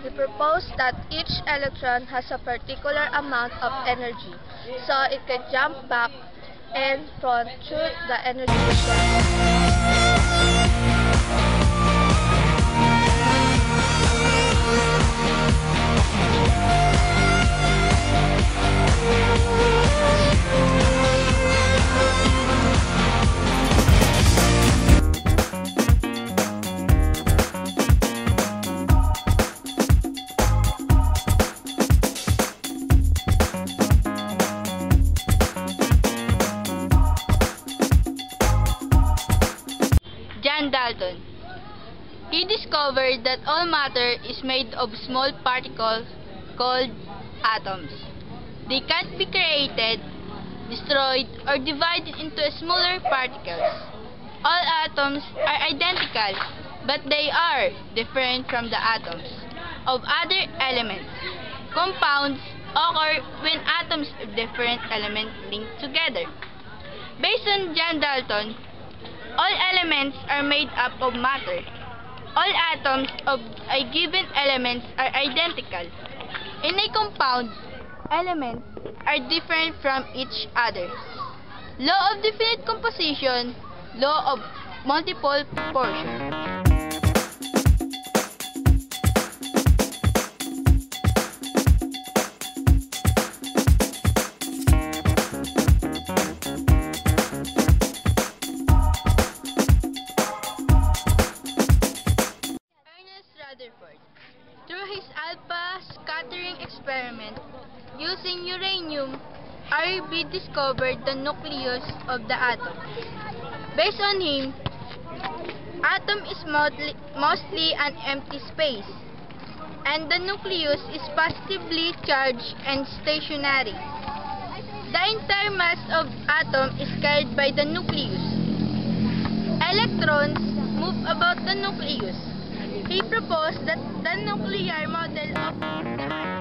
He proposed that each electron has a particular amount of energy, so it can jump back and front through the energy shell. John Dalton. He discovered that all matter is made of small particles called atoms. They can't be created, destroyed, or divided into smaller particles. All atoms are identical, but they are different from the atoms of other elements. Compounds occur when atoms of different elements link together. Based on John Dalton, all elements are made up of matter. All atoms of a given element are identical. In a compound, elements are different from each other. Law of definite composition, law of multiple proportion. Through his alpha scattering experiment using uranium, RB discovered the nucleus of the atom. Based on him, atom is mostly an empty space, and the nucleus is positively charged and stationary. The entire mass of atom is carried by the nucleus. Electrons move about the nucleus. He proposed that the nuclear model of the atom.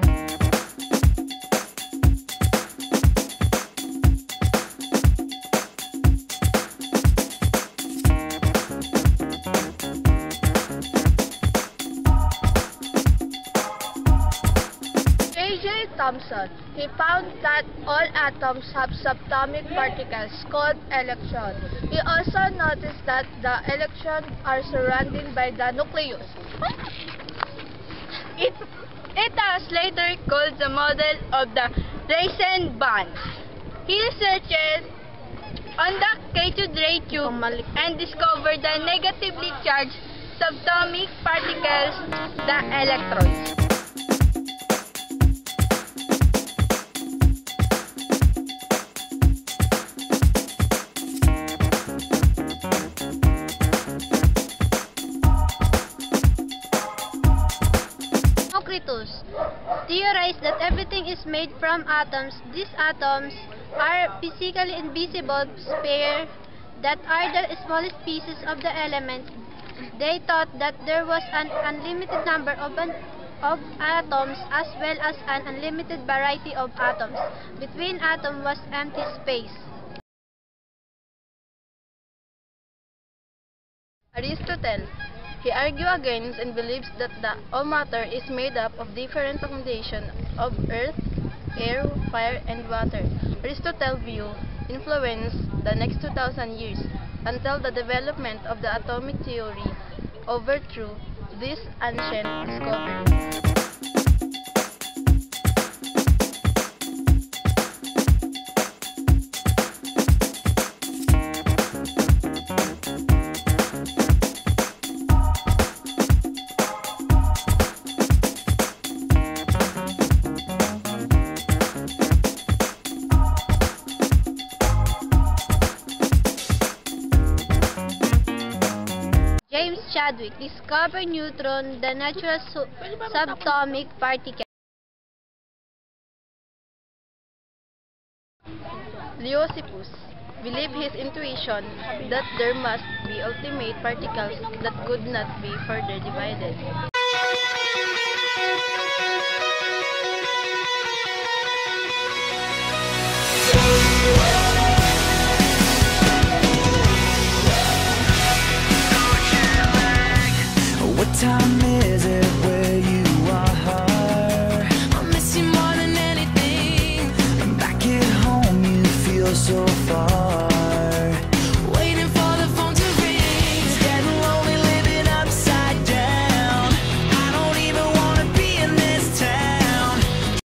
J.J. Thomson. He found that all atoms have subatomic particles called electrons. He also noticed that the electrons are surrounded by the nucleus. It was later called the model of the Rosen bonds. He researched on the cathode ray tube and discovered the negatively charged subatomic particles, the electrons. Theorized that everything is made from atoms. These atoms are physically invisible spheres that are the smallest pieces of the element. They thought that there was an unlimited number of atoms as well as an unlimited variety of atoms. Between atoms was empty space. Aristotle. He argues against and believes that all matter is made up of different combinations of earth, air, fire, and water. Aristotle's view influenced the next 2,000 years until the development of the atomic theory overthrew this ancient discovery. James Chadwick discovered neutron, the natural subatomic particle. Leucippus believed his intuition that there must be ultimate particles that could not be further divided. What time is it where you are? I miss you more than anything. Back at home you feel so far.